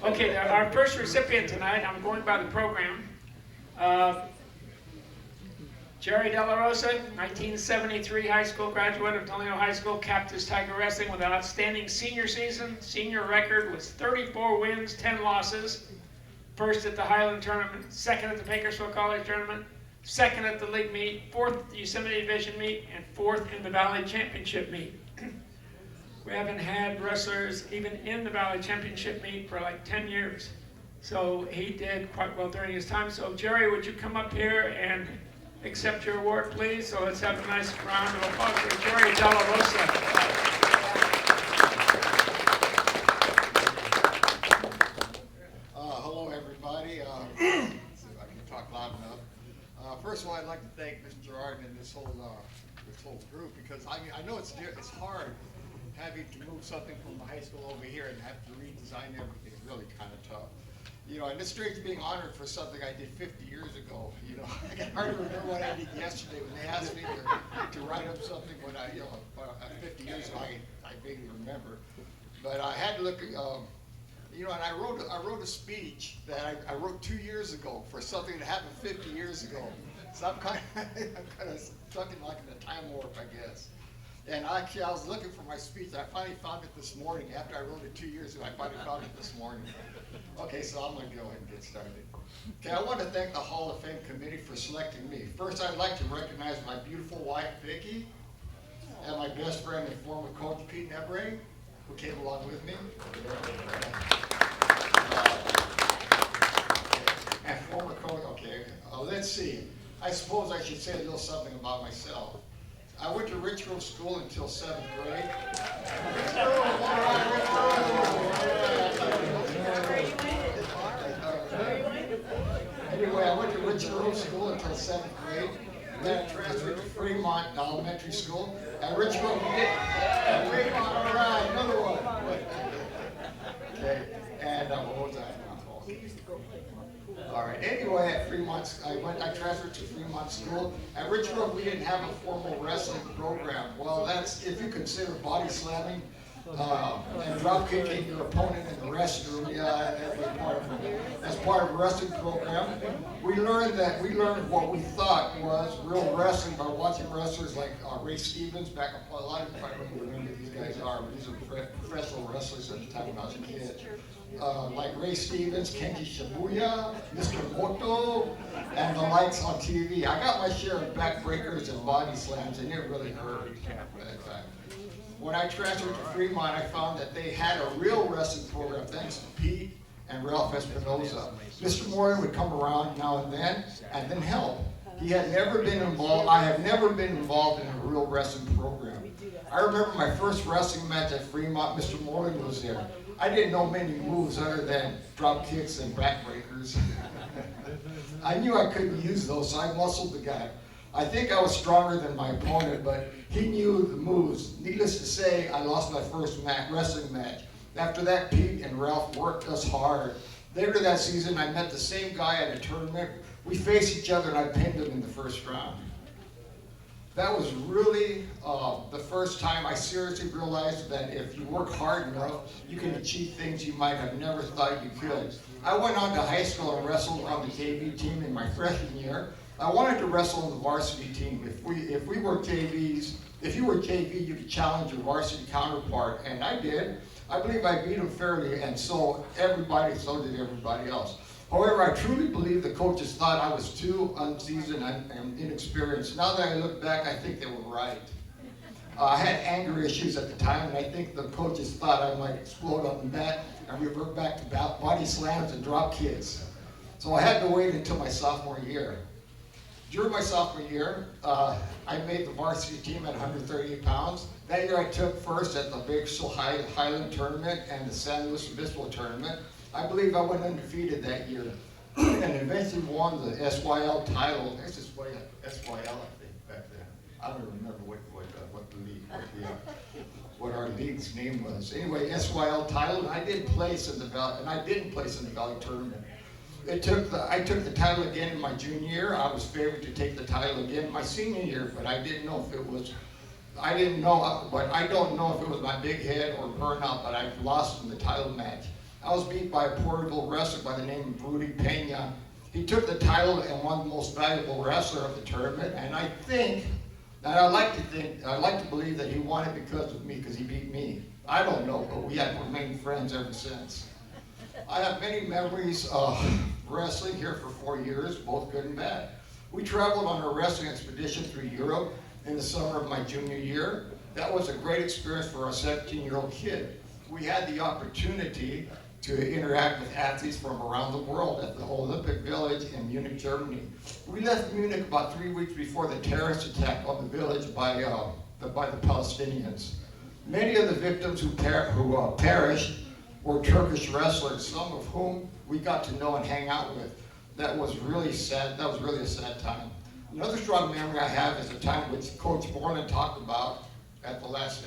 Okay, our first recipient tonight, I'm going by the program. Jerry De La Rosa, 1973 high school graduate of Delano High School, capped his Tiger Wrestling with an outstanding senior season. Senior record was 34 wins, 10 losses. First at the Highland Tournament, second at the Bakersfield College Tournament, second at the league meet, fourth at the Yosemite Division meet, and fourth in the Valley Championship meet. We haven't had wrestlers even in the Valley Championship meet for like 10 years. So he did quite well during his time. So Jerry, would you come up here and accept your award, please? So let's have a nice round of applause for Jerry De La Rosa. Hello, everybody. Let's see if I can talk loud enough. First of all, I'd like to thank Mr. Gerard and this whole group, because I know it's hard having to move something from the high school over here and have to redesign everything. It's really kind of tough. You know, and it's strange being honored for something I did 50 years ago. You know, I can hardly remember what I did yesterday when they asked me to write up something when 50 years ago, I vaguely remember. But I had to look, you know, and I wrote a speech that I wrote 2 years ago for something that happened 50 years ago. So I'm kind of stuck in like in a time warp, I guess. And actually, I was looking for my speech. I finally found it this morning. After I wrote it 2 years ago, I finally found it this morning. Okay, so I'm going to go ahead and get started. Okay, I want to thank the Hall of Fame committee for selecting me. First, I'd like to recognize my beautiful wife, Vicki, and my best friend and former coach, Pete Nebray, who came along with me. And former coach, okay, let's see. I suppose I should say a little something about myself. I went to Rich Grove School until 7th grade. Anyway, I went to Rich Grove School until 7th grade. Then I transferred to Fremont Elementary School. At Rich Grove, Fremont, all right, another one. Okay, and what was I? All right. Anyway, at Fremont, I transferred to Fremont School. At Rich Grove, we didn't have a formal wrestling program. Well, that's if you consider body slamming and drop kicking your opponent in the restroom. Yeah, that's part of a wrestling program. We learned what we thought was real wrestling by watching wrestlers like Ray Stevens. Back up, a lot of you probably remember these guys are. These are professional wrestlers at the time when I was a kid. Like Ray Stevens, Kenji Shibuya, Mr. Moto, and the lights on TV. I got my share of backbreakers and body slams, and it really hurt at that time. When I transferred to Fremont, I found that they had a real wrestling program, thanks to Pete and Ralph Espinoza. Mr. Moore would come around now and then help. He had never been involved. I have never been involved in a real wrestling program. I remember my first wrestling match at Fremont. Mr. Morgan was there. I didn't know many moves other than drop kicks and backbreakers. I knew I couldn't use those, so I muscled the guy. I think I was stronger than my opponent, but he knew the moves. Needless to say, I lost my first wrestling match. After that, Pete and Ralph worked us hard. Later that season, I met the same guy at a tournament. We faced each other, and I pinned him in the first round. That was really the first time I seriously realized that if you work hard enough, you can achieve things you might have never thought you could. I went on to high school and wrestled on the JV team in my freshman year. I wanted to wrestle on the varsity team. If we were JVs, if you were JV, you could challenge your varsity counterpart, and I did. I believe I beat him fairly, and so did everybody else. However, I truly believe the coaches thought I was too unseasoned and inexperienced. Now that I look back, I think they were right. I had anger issues at the time, and I think the coaches thought I might explode on the mat and revert back to body slams and drop kicks. So I had to wait until my sophomore year. During my sophomore year, I made the varsity team at 138 pounds. That year I took first at the Bakersfield Highland Tournament and the San Luis Obispo Tournament. I believe I went undefeated that year and eventually won the SYL title. That's just SYL, I think, back then. I don't remember what our league's name was. Anyway, SYL title, and I didn't place in the Valley Tournament. I took the title again in my junior year. I was favored to take the title again my senior year, but I don't know if it was my big head or burnout, but I lost in the title match. I was beat by a Porterville wrestler by the name of Rudy Pena. He took the title and won the most valuable wrestler of the tournament, and I like to believe that he won it because of me, because he beat me. I don't know, but we have remained friends ever since. I have many memories of wrestling here for 4 years, both good and bad. We traveled on a wrestling expedition through Europe in the summer of my junior year. That was a great experience for a 17-year-old kid. We had the opportunity to interact with athletes from around the world at the Olympic Village in Munich, Germany. We left Munich about 3 weeks before the terrorist attack on the village by the Palestinians. Many of the victims who perished were Turkish wrestlers, some of whom we got to know and hang out with. That was really sad. That was really a sad time. Another strong memory I have is the time which Coach Borland talked about at the last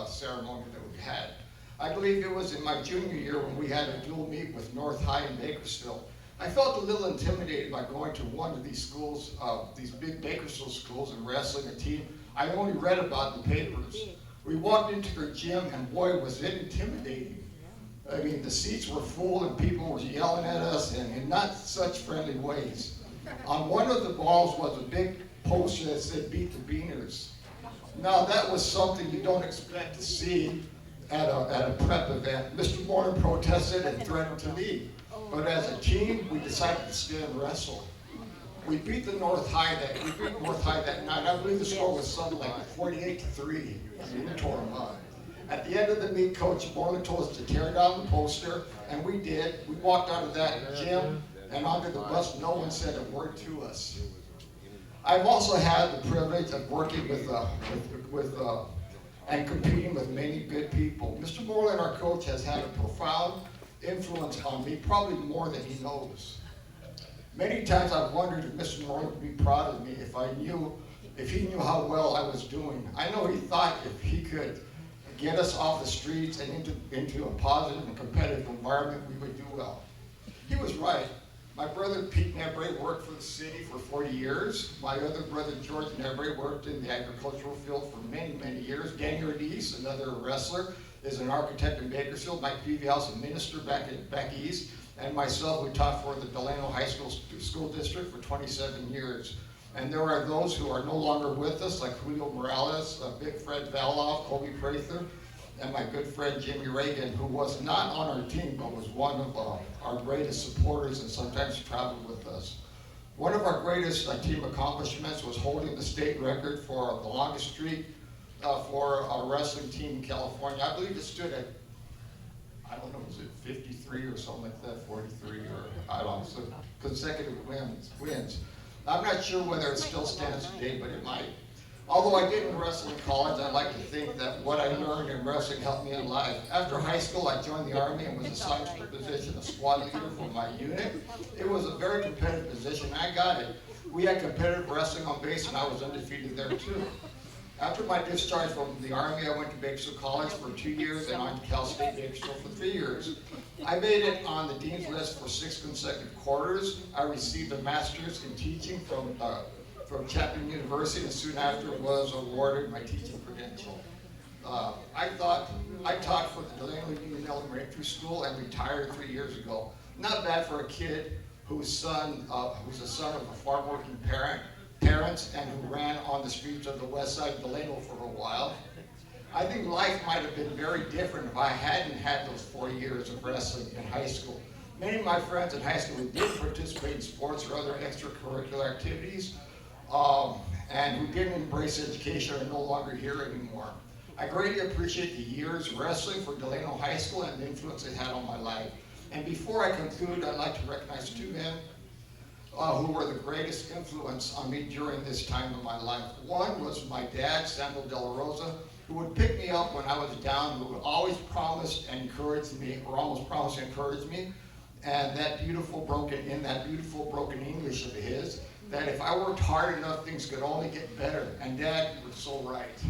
ceremony that we had. I believe it was in my junior year when we had a dual meet with North High in Bakersfield. I felt a little intimidated by going to one of these schools, these big Bakersfield schools, and wrestling a team I only read about in the papers. We walked into their gym and boy, was it intimidating. I mean, the seats were full and people were yelling at us and in not such friendly ways. On one of the walls was a big poster that said, "Beat the Beaners." Now that was something you don't expect to see at a prep event. Mr. Warner protested and threatened to leave. But as a team, we decided to stay and wrestle. We beat North High that night. I believe the score was something like 48-3. We tore them up. At the end of the meet, Coach Borland told us to tear down the poster, and we did. We walked out of that gym and onto the bus. No one said a word to us. I've also had the privilege of working and competing with many good people. Mr. Borland, our coach, has had a profound influence on me, probably more than he knows. Many times I've wondered if Mr. Borland would be proud of me if he knew how well I was doing. I know he thought if he could get us off the streets and into a positive and competitive environment, we would do well. He was right. My brother Pete Nebray worked for the city for 40 years. My other brother George Nebray worked in the agricultural field for many, many years. Danny Ortiz, another wrestler, is an architect in Bakersfield. Mike Peavyhouse, a minister back east. And myself, we taught for the Delano High School District for 27 years. And there are those who are no longer with us, like Julio Morales, Big Fred Valoff, Kobe Prather, and my good friend Jimmy Reagan, who was not on our team, but was one of our greatest supporters and sometimes traveled with us. One of our greatest team accomplishments was holding the state record for the longest streak for a wrestling team in California. I believe it stood at, I don't know, was it 53 or something like that, 43 or I don't know, so consecutive wins. I'm not sure whether it still stands today, but it might. Although I didn't wrestle in college, I like to think that what I learned in wrestling helped me in life. After high school, I joined the Army and was assigned to the position of squad leader for my unit. It was a very competitive position, and I got it. We had competitive wrestling on base, and I was undefeated there too. After my discharge from the Army, I went to Bakersfield College for 2 years and on to Cal State Bakersfield for 3 years. I made it on the Dean's List for 6 consecutive quarters. I received a master's in teaching from Chapman University, and soon after was awarded my teaching credential. I taught for the Delano Union Elementary School and retired 3 years ago. Not bad for a kid who's a son of a farm-working parents and who ran on the streets of the west side of Delano for a while. I think life might have been very different if I hadn't had those 4 years of wrestling in high school. Many of my friends in high school who did participate in sports or other extracurricular activities and who didn't embrace education are no longer here anymore. I greatly appreciate the years wrestling for Delano High School and the influence it had on my life. And before I conclude, I'd like to recognize 2 men who were the greatest influence on me during this time of my life. One was my dad, Jerry De La Rosa, who would pick me up when I was down, who would always promise and encourage me, or almost promise and encourage me, and that beautiful broken English of his, that if I worked hard enough, things could only get better. And Dad was so right.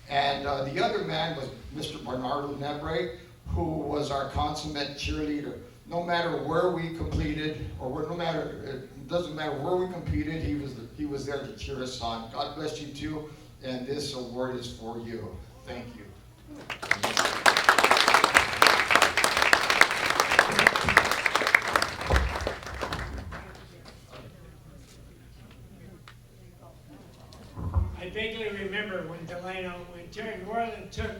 And the other man was Mr. Bernardo Nebray, who was our consummate cheerleader. No matter where we competed, it doesn't matter where we competed, he was there to cheer us on. God bless you too, and this award is for you. Thank you. know, when Jerry Moreland took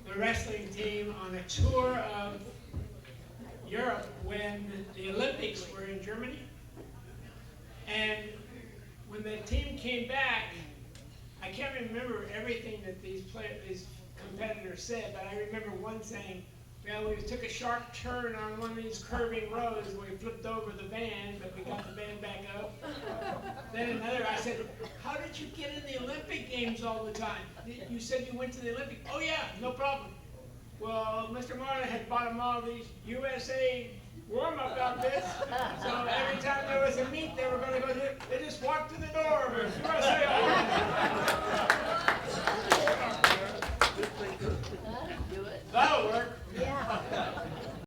the wrestling team on a tour of Europe when the Olympics were in Germany. And when the team came back, I can't remember everything that these competitors said, but I remember one saying, well, we took a sharp turn on one of these curving roads where we flipped over the van, but we got the van back up. Then another, I said, how did you get in the Olympic Games all the time? You said you went to the Olympic. Oh yeah, no problem. Well, Mr. Marlin had bought them all these USA warm-up outfits, so every time there was a meet they were going to go to, they just walked to the door, USA.